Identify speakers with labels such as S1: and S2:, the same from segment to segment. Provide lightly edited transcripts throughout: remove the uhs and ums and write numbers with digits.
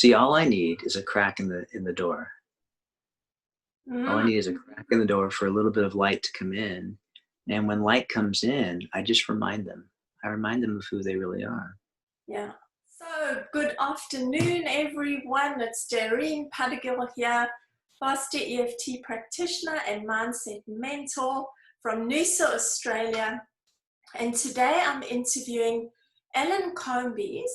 S1: See, all I need is a crack in the door. All I
S2: Mm,
S1: need is a crack in the door for a little bit of light to come in. And when light comes in, I just remind them. I remind them of who they really are.
S2: yeah. So, good afternoon, everyone. It's Doreen Padigill here, FasterEFT practitioner and mindset mentor from Noosa, Australia. And today I'm interviewing Alan Combies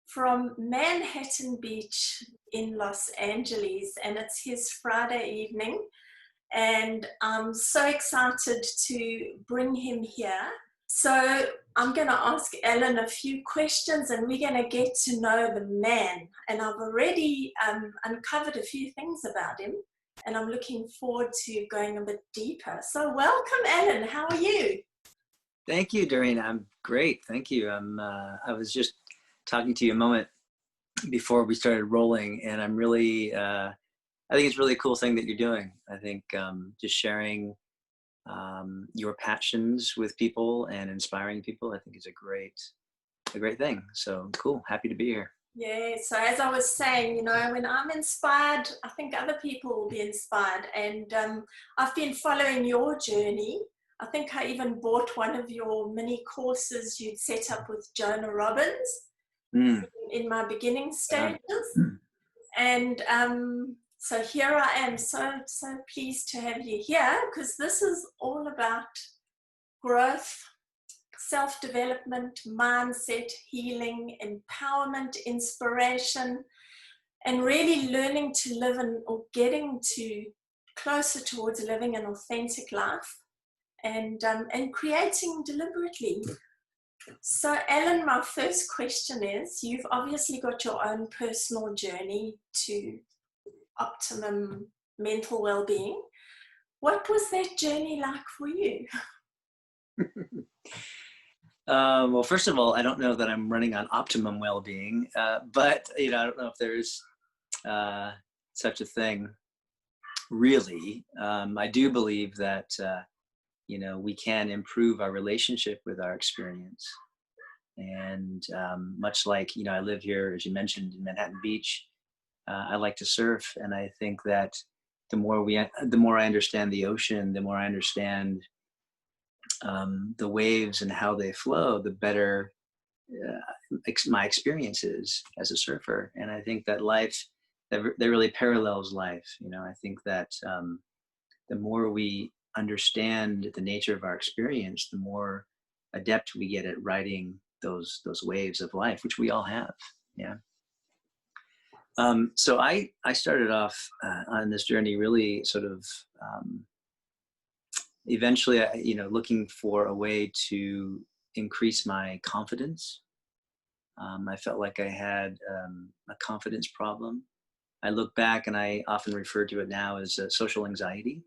S2: from Manhattan Beach in Los Angeles, and it's his Friday evening. And I'm so excited to bring him here. So I'm going to ask Alan a few questions and we're going to get to know the man. And I've already uncovered a few things about him and I'm looking forward to going a bit deeper. So welcome, Alan. How are you?
S1: Thank you, Doreen. I'm great. Thank you. I was just talking to you a moment before we started rolling, and I'm really, I think it's really a cool thing that you're doing. I think just sharing your passions with people and inspiring people, I think is a great thing. So cool. Happy to be here.
S2: Yeah, so as I was saying, you know, when I'm inspired, I think other people will be inspired. And I've been following your journey. I think I even bought one of your mini courses you'd set up with Jonah Robbins
S1: Mm.
S2: in my beginning
S1: Yeah.
S2: stages. And so here I am, so pleased to have you here because this is all about growth, self-development, mindset, healing, empowerment, inspiration, and really learning to live in, or getting to closer towards living an authentic life and creating deliberately. So Alan, my first question is, you've obviously got your own personal journey to optimum mental well-being. What was that journey like for you?
S1: Well, first of all, I don't know that I'm running on optimum well-being, but I don't know if there's such a thing, really. I do believe that we can improve our relationship with our experience, and much like I live here, as you mentioned, in Manhattan Beach. I like to surf, and I think that the more I understand the ocean, the more I understand the waves and how they flow, the better my experience is as a surfer. And I think that that really parallels life. I think that the more we understand the nature of our experience, the more adept we get at riding those waves of life, which we all have. Yeah. So I started off on this journey really sort of eventually, looking for a way to increase my confidence. I felt like I had a confidence problem. I look back and I often refer to it now as social anxiety.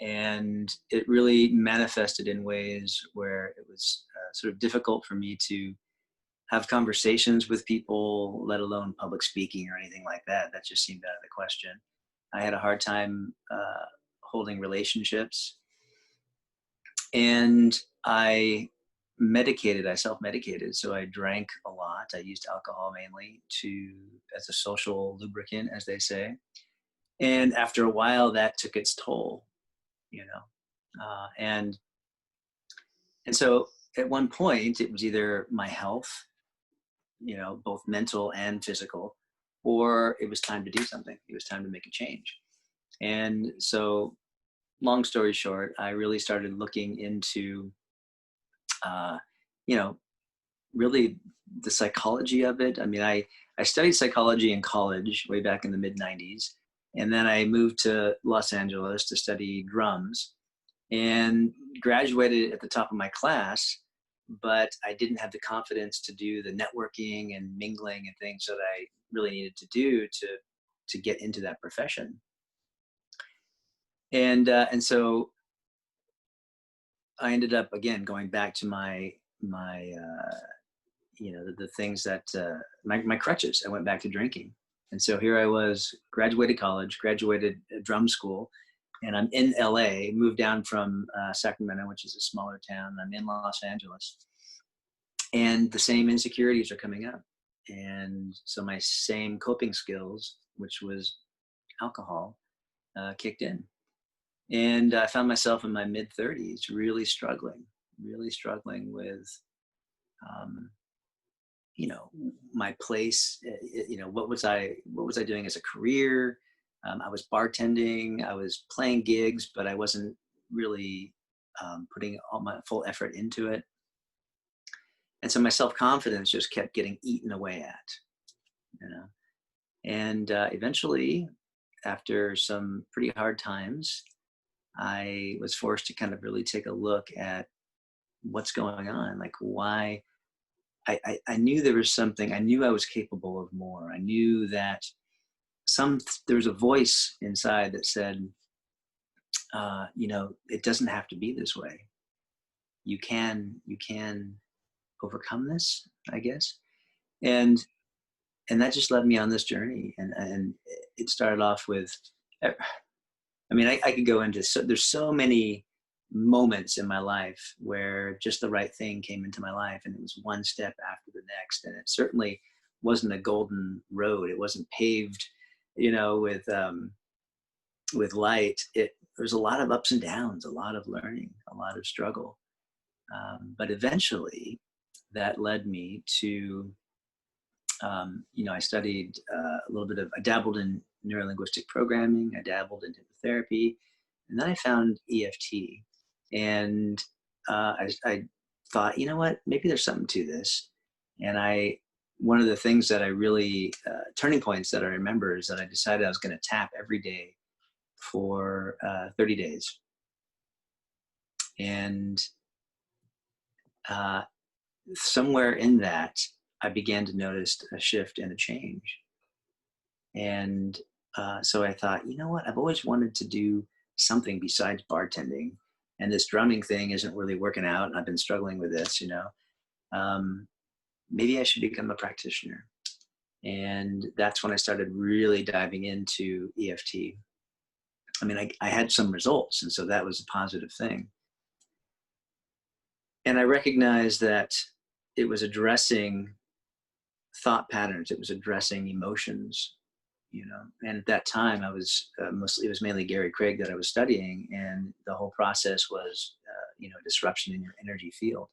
S1: And it really manifested in ways where it was sort of difficult for me to have conversations with people, let alone public speaking or anything like that. That just seemed out of the question. I had a hard time holding relationships. And I self-medicated. So I drank a lot. I used alcohol mainly as a social lubricant, as they say. And after a while, that took its toll, and so at one point, it was either my health, both mental and physical, or it was time to do something. It was time to make a change. And so, long story short, I really started looking into, you know, really the psychology of it. I mean, I studied psychology in college way back in the mid 90s. And then I moved to Los Angeles to study drums and graduated at the top of my class, but I didn't have the confidence to do the networking and mingling and things that I really needed to do to get into that profession. And so I ended up again going back to my the things that my crutches. I went back to drinking, and so here I was, graduated college, graduated drum school, and I'm in LA. Moved down from Sacramento, which is a smaller town. I'm in Los Angeles, and the same insecurities are coming up. And so my same coping skills, which was alcohol, kicked in. And I found myself in my mid 30s really struggling with, um, my place. What was I doing as a career? I was bartending, I was playing gigs, but I wasn't really putting all my full effort into it. And so my self-confidence just kept getting eaten away at, you know. And eventually, after some pretty hard times, I was forced to kind of really take a look at what's going on. Like, why? I knew there was something. I knew I was capable of more. I knew that there was a voice inside that said, it doesn't have to be this way. You can overcome this, I guess. And that just led me on this journey. And it started off with, I could go into, there's so many moments in my life where just the right thing came into my life, and it was one step after the next. And it certainly wasn't a golden road. It wasn't paved, with light. There was a lot of ups and downs, a lot of learning, a lot of struggle. But eventually that led me to, I studied I dabbled in neurolinguistic programming, I dabbled in hypnotherapy, and then I found EFT. And I thought, you know what, maybe there's something to this. And one of the things that I really, turning points that I remember is that I decided I was going to tap every day for 30 days. And somewhere in that, I began to notice a shift and a change. And so I thought, you know what, I've always wanted to do something besides bartending. And this drumming thing isn't really working out. I've been struggling with this, maybe I should become a practitioner. And that's when I started really diving into EFT. I had some results, and so that was a positive thing. And I recognized that it was addressing thought patterns, it was addressing emotions, And at that time, I was it was mainly Gary Craig that I was studying, and the whole process was, disruption in your energy field.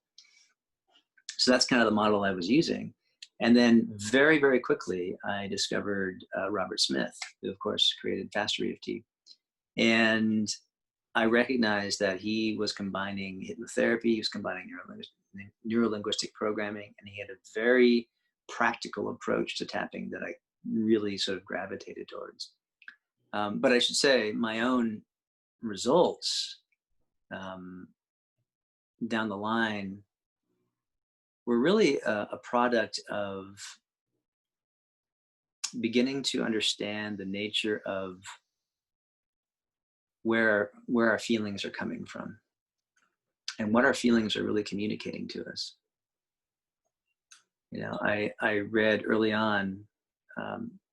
S1: So that's kind of the model I was using. And then very, very quickly, I discovered Robert Smith, who of course created FasterEFT. And I recognized that he was combining hypnotherapy, he was combining neurolinguistic programming, and he had a very practical approach to tapping that I really sort of gravitated towards. But I should say my own results down the line were really a product of beginning to understand the nature of where our feelings are coming from and what our feelings are really communicating to us. I read early on,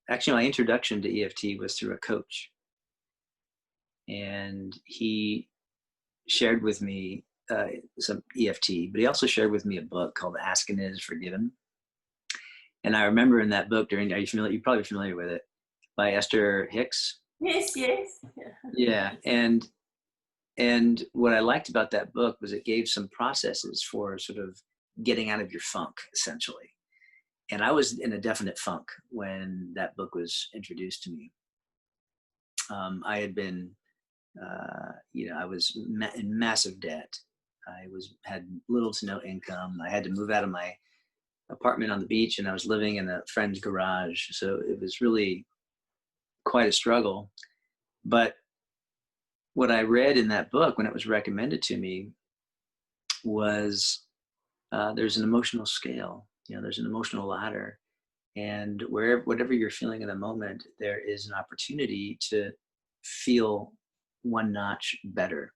S1: actually my introduction to EFT was through a coach, and he shared with me some EFT, but he also shared with me a book called Ask and It Is Forgiven. And I remember in that book, are you familiar? You're probably familiar with it, by Esther Hicks.
S2: Yes.
S1: Yeah. And what I liked about that book was it gave some processes for sort of getting out of your funk, essentially. And I was in a definite funk when that book was introduced to me. I had been, I was in massive debt. Had little to no income. I had to move out of my apartment on the beach, and I was living in a friend's garage. So it was really quite a struggle. But what I read in that book when it was recommended to me was there's an emotional scale, there's an emotional ladder. And whatever you're feeling in the moment, there is an opportunity to feel one notch better.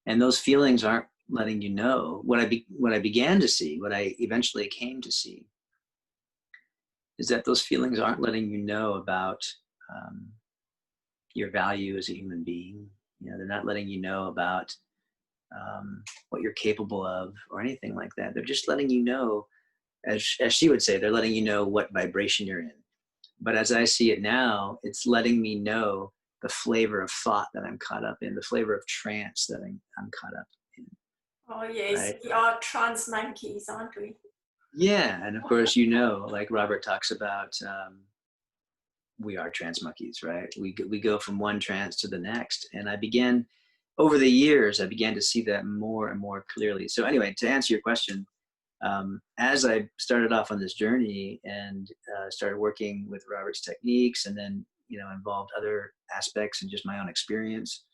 S1: And those feelings aren't letting you know. What I began to see, what I eventually came to see, is that those feelings aren't letting you know about your value as a human being. They're not letting you know about what you're capable of or anything like that. They're just letting you know as she would say, they're letting you know what vibration you're in. But as I see it now, it's letting me know the flavor of thought that I'm caught up in, the flavor of trance that I'm caught up in.
S2: Oh yes,
S1: Right?
S2: we are trance monkeys, aren't we?
S1: Yeah, and of course, like Robert talks about, we are trance monkeys, right? We go from one trance to the next, and over the years, I began to see that more and more clearly. So anyway, to answer your question, as I started off on this journey and started working with Robert's techniques, and then involved other aspects and just my own experience,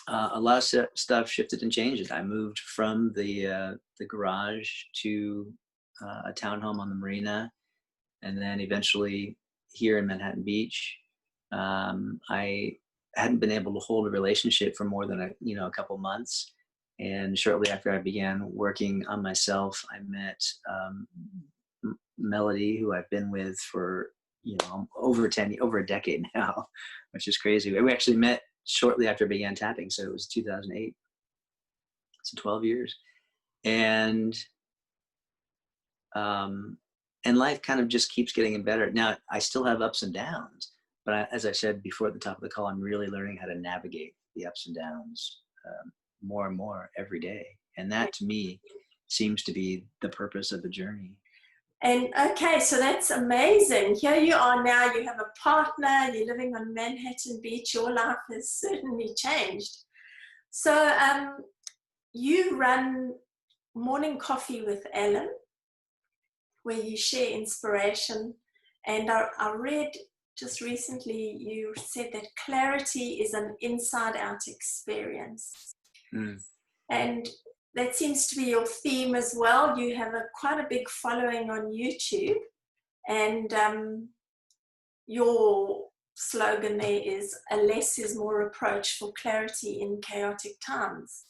S1: a lot of stuff shifted and changed. I moved from the garage to a townhome on the marina, and then eventually here in Manhattan Beach. I hadn't been able to hold a relationship for more than a couple months, and shortly after I began working on myself, I met Melody, who I've been with for over a decade now, which is crazy. We actually met shortly after I began tapping, so it was 2008. So 12 years, and life kind of just keeps getting better. Now I still have ups and downs, but as I said before at the top of the call, I'm really learning how to navigate the ups and downs more and more every day, and that to me seems to be the purpose of the journey.
S2: And okay, so that's amazing. Here you are now, you have a partner, you're living on Manhattan Beach, your life has certainly changed. So you run Morning Coffee with Alan, where you share inspiration. And I read just recently, you said that clarity is an inside-out experience. And that seems to be your theme as well. You have quite a big following on YouTube, and your slogan there is "a less is more" approach for clarity in chaotic times.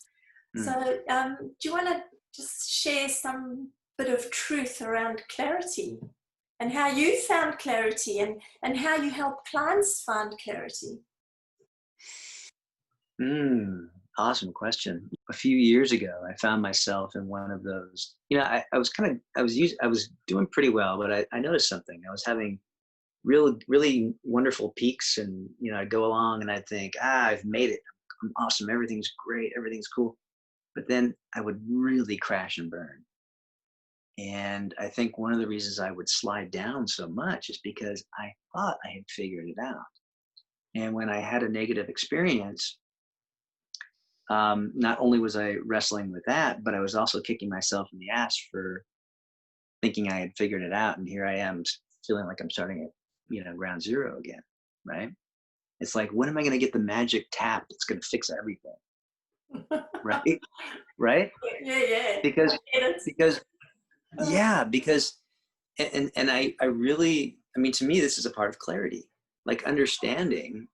S2: So do you want to just share some bit of truth around clarity and how you found clarity and how you help clients find clarity?
S1: Awesome question. A few years ago, I found myself in one of those. I was doing pretty well, but I noticed something. I was having really wonderful peaks, and I'd go along and I'd think, I've made it. I'm awesome. Everything's great. Everything's cool. But then I would really crash and burn. And I think one of the reasons I would slide down so much is because I thought I had figured it out. And when I had a negative experience, not only was I wrestling with that, but I was also kicking myself in the ass for thinking I had figured it out. And here I am feeling like I'm starting at ground zero again, right? It's like, when am I going to get the magic tap that's going to fix everything? Right? Right?
S2: Yeah.
S1: Because and I really, to me, this is a part of clarity, like understanding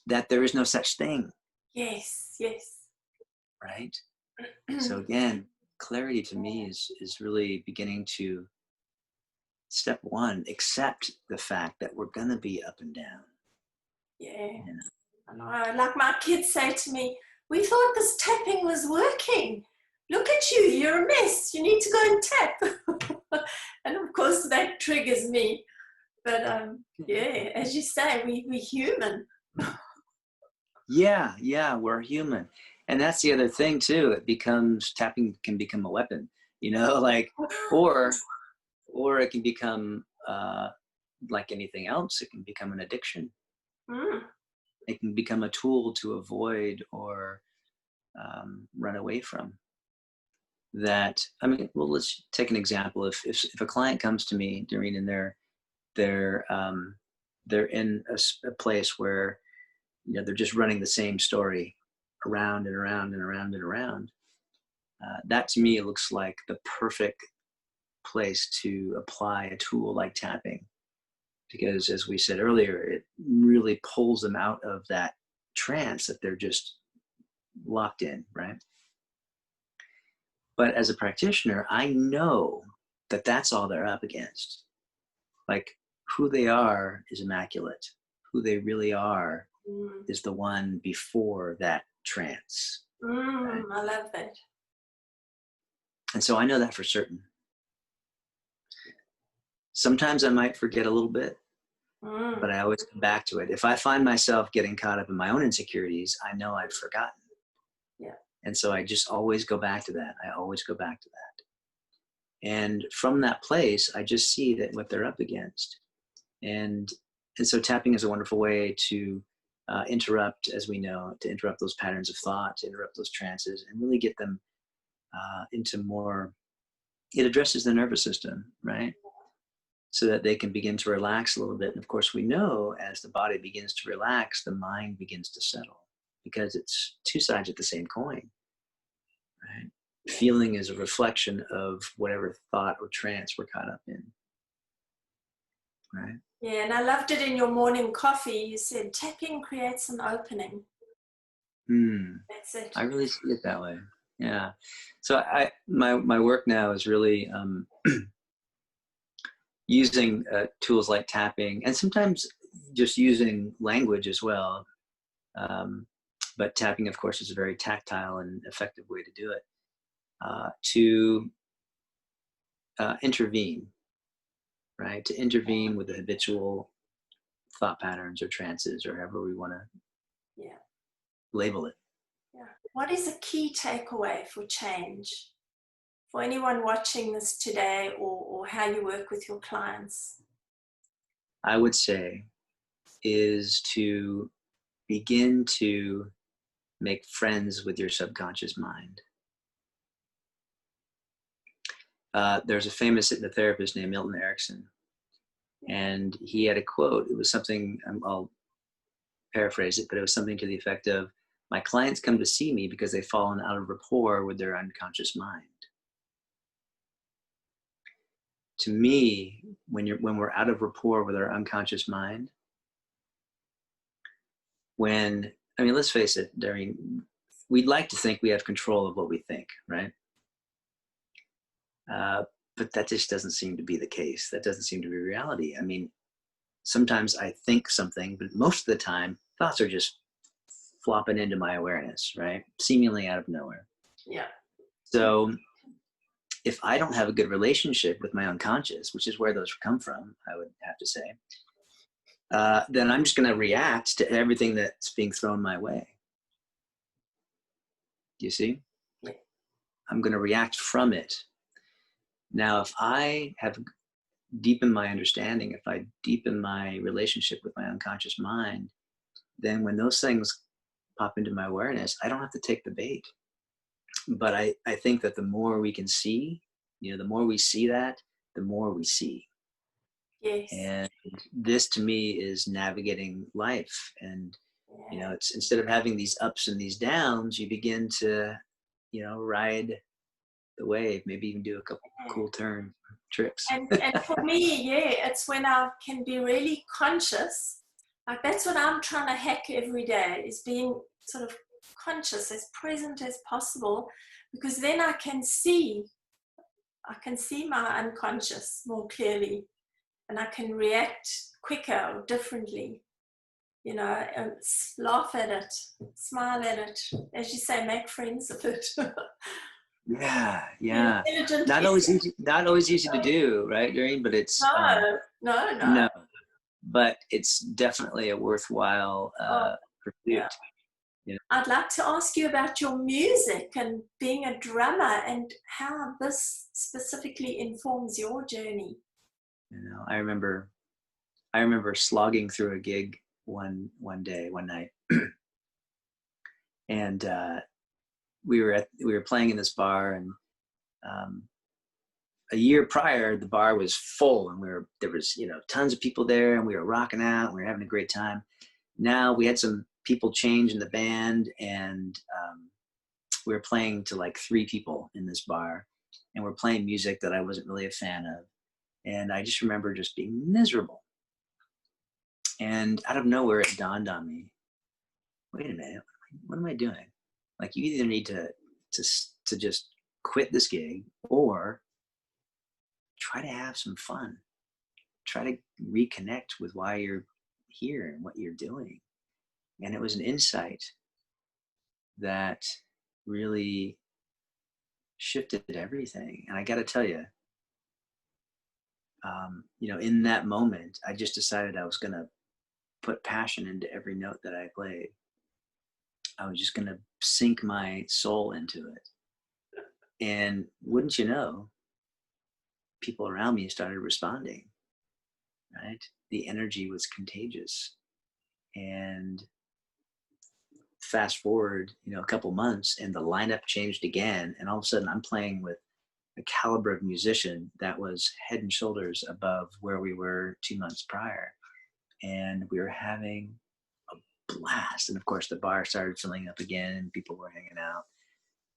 S1: that there is no such thing.
S2: Yes.
S1: Right? So again, clarity to me is really beginning to, step one, accept the fact that we're going to be up and down.
S2: Yeah. I know. Like my kids say to me, we thought this tapping was working. Look at you, you're a mess. You need to go and tap. And of course that triggers me. But yeah, as you say, we're human.
S1: Yeah, we're human. And that's the other thing too. Tapping can become a weapon, like, or it can become like anything else. It can become an addiction. It can become a tool to avoid or run away from. Let's take an example. If a client comes to me, Doreen, and they're in a place where they're just running the same story around and around and around and around, that to me looks like the perfect place to apply a tool like tapping, because as we said earlier, it really pulls them out of that trance that they're just locked in, right? But as a practitioner, I know that that's all they're up against. Like, who they are is immaculate. Who they really are is the one before that trance. Right?
S2: I love that.
S1: And so I know that for certain. Sometimes I might forget a little bit, but
S2: Mm.
S1: I always come back to it. If I find myself getting caught up in my own insecurities, I know I've forgotten.
S2: Yeah.
S1: And so I just always go back to that. I always go back to that. And from that place, I just see that what they're up against. And and so tapping is a wonderful way to interrupt, as we know, to interrupt those patterns of thought, to interrupt those trances, and really get them into more. It addresses the nervous system, right? So that they can begin to relax a little bit. And of course, we know as the body begins to relax, the mind begins to settle because it's two sides of the same coin, right? Feeling is a reflection of whatever thought or trance we're caught up in, right?
S2: Yeah, and I loved it in your morning coffee. You said tapping creates an opening. That's it.
S1: I really see it that way. Yeah. So my work now is really using tools like tapping, and sometimes just using language as well. But tapping, of course, is a very tactile and effective way to do it, to intervene, right? To intervene with the habitual thought patterns or trances or however we want to
S2: Yeah.
S1: label it.
S2: Yeah. What is a key takeaway for change for anyone watching this today, or how you work with your clients?
S1: I would say is to begin to make friends with your subconscious mind. There's a famous hypnotherapist named Milton Erickson, and he had a quote. It was something, I'll paraphrase it, but it was something to the effect of, my clients come to see me because they've fallen out of rapport with their unconscious mind. To me, when we're out of rapport with our unconscious mind, let's face it, Doreen, we'd like to think we have control of what we think, right? But that just doesn't seem to be the case. That doesn't seem to be reality. I mean, sometimes I think something, but most of the time, thoughts are just flopping into my awareness, right? Seemingly out of nowhere.
S2: Yeah.
S1: So if I don't have a good relationship with my unconscious, which is where those come from, I would have to say, then I'm just going to react to everything that's being thrown my way. Do you see?
S2: Yeah.
S1: I'm going to react from it. Now, if I have deepened my understanding, if I deepen my relationship with my unconscious mind, then when those things pop into my awareness, I don't have to take the bait. But I think that the more we can see, the more we see that, the more we see.
S2: Yes.
S1: And this to me is navigating life. And,
S2: Yeah.
S1: it's instead of having these ups and these downs, you begin to, ride the wave, maybe even do a couple cool turn tricks.
S2: And for me, yeah, it's when I can be really conscious. Like that's what I'm trying to hack every day, is being sort of conscious, as present as possible, because then I can see my unconscious more clearly, and I can react quicker or differently, and laugh at it, smile at it, as you say, make friends with it.
S1: Yeah,
S2: Be
S1: yeah.
S2: intelligent.
S1: Not always easy to do, right, Doreen? But it's
S2: No.
S1: no, but it's definitely a worthwhile
S2: Oh,
S1: pursuit.
S2: yeah. I'd like to ask you about your music and being a drummer, and how this specifically informs your journey.
S1: I remember slogging through a gig one night, and we were playing in this bar, and um, a year prior the bar was full, and there was tons of people there, and we were rocking out, and we were having a great time. Now we had some people change in the band, and we were playing to like 3 people in this bar, and we're playing music that I wasn't really a fan of, and I just remember just being miserable. And out of nowhere it dawned on me, wait a minute, what am I doing? Like, you either need to just quit this gig, or try to have some fun, try to reconnect with why you're here and what you're doing. And it was an insight that really shifted everything. And I got to tell you, you know, in that moment, I just decided I was going to put passion into every note that I played. I was just going to sink my soul into it. And wouldn't you know, people around me started responding, right? The energy was contagious. And fast forward, you know, a couple months and the lineup changed again. And all of a sudden I'm playing with a caliber of musician that was head and shoulders above where we were 2 months prior. And we were having a blast. And of course the bar started filling up again and people were hanging out,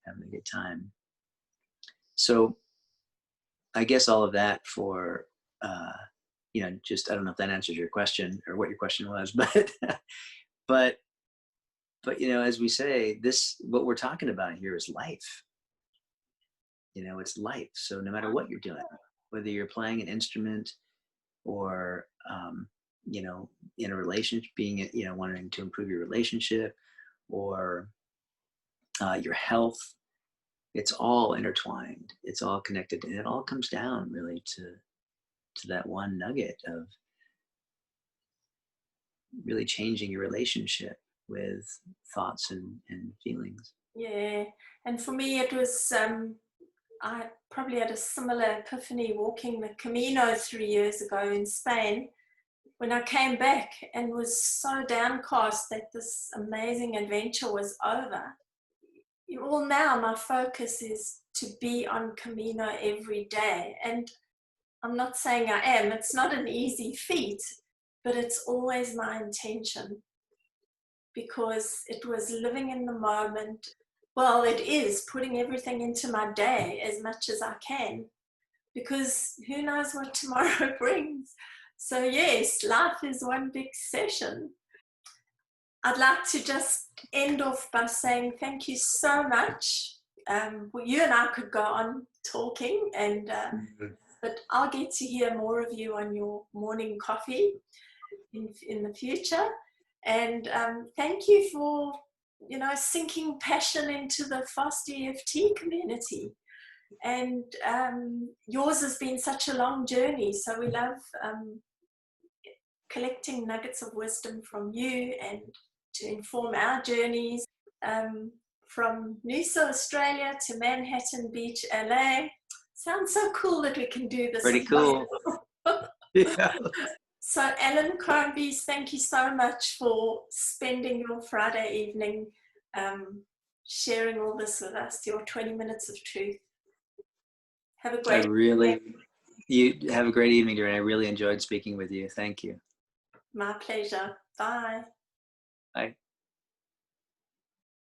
S1: having a good time. So I guess all of that for, you know, just, I don't know if that answers your question or what your question was, but, you know, as we say, this, what we're talking about here is life. You know, it's life. So no matter what you're doing, whether you're playing an instrument or, you know, in a relationship, being, you know, wanting to improve your relationship or your health, it's all intertwined. It's all connected, and it all comes down really to that one nugget of really changing your relationship with thoughts and feelings.
S2: Yeah, and for me it was, I probably had a similar epiphany walking the Camino 3 years ago in Spain when I came back and was so downcast that this amazing adventure was over. Well, now my focus is to be on Camino every day. And I'm not saying I am, it's not an easy feat, but it's always my intention because it was living in the moment. Well, it is putting everything into my day as much as I can because who knows what tomorrow brings. So yes, life is one big session. I'd like to just end off by saying thank you so much. Well, you and I could go on talking, and but I'll get to hear more of you on your morning coffee in the future. And thank you for, you know, sinking passion into the FasterEFT community. And yours has been such a long journey, so we love collecting nuggets of wisdom from you and to inform our journeys from Noosa, Australia to Manhattan Beach, LA. Sounds so cool that we can do this.
S1: Pretty cool. Yeah.
S2: So Alan Combies, thank you so much for spending your Friday evening sharing all this with us, your 20 minutes of truth. Have a great
S1: You have a great evening, Doreen. I really enjoyed speaking with you. Thank you.
S2: My pleasure. Bye.
S1: Bye.